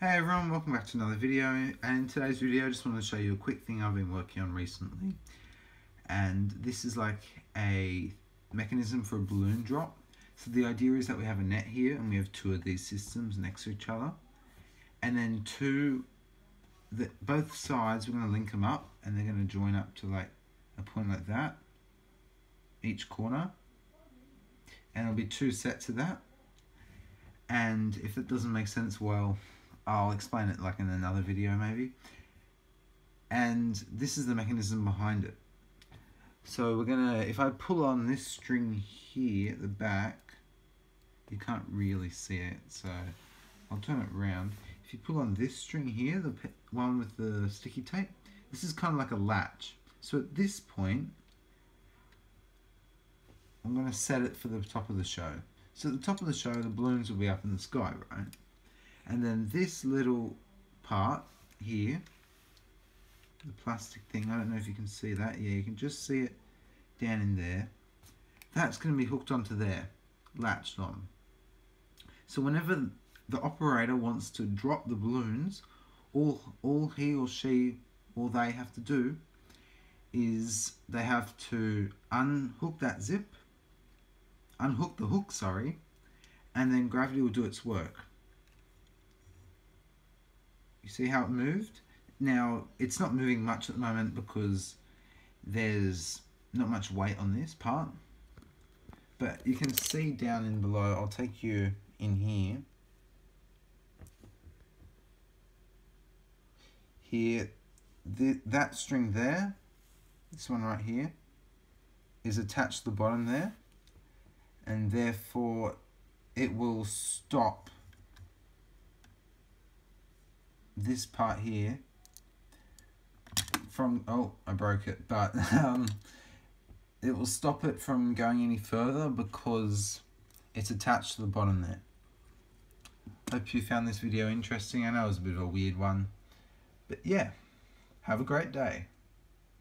Hey everyone, welcome back to another video, and in today's video I just want to show you a quick thing I've been working on recently. And this is like a mechanism for a balloon drop. So the idea is that we have a net here and we have two of these systems next to each other, and then both sides we're going to link them up and they're going to join up to like a point like that, each corner, and there'll be two sets of that. And if it doesn't make sense, well, I'll explain it like in another video maybe. And this is the mechanism behind it. So we're gonna, if I pull on this string here at the back, you can't really see it, so I'll turn it around. If you pull on this string here, the one with the sticky tape, this is kind of like a latch. So at this point, I'm gonna set it for the top of the show. So at the top of the show, the balloons will be up in the sky, right? And then this little part here, the plastic thing, I don't know if you can see that. Yeah, you can just see it down in there. That's going to be hooked onto there, latched on. So whenever the operator wants to drop the balloons, all he or she or they have to do is they have to unhook that zip, unhook the hook, sorry, and then gravity will do its work. You see how it moved? Now, it's not moving much at the moment because there's not much weight on this part. But you can see down in below, I'll take you in here. Here, that string there, this one right here, is attached to the bottom there. And therefore, it will stop this part here from, oh, I broke it, but it will stop it from going any further because it's attached to the bottom there. Hope you found this video interesting. I know it was a bit of a weird one, but yeah, have a great day.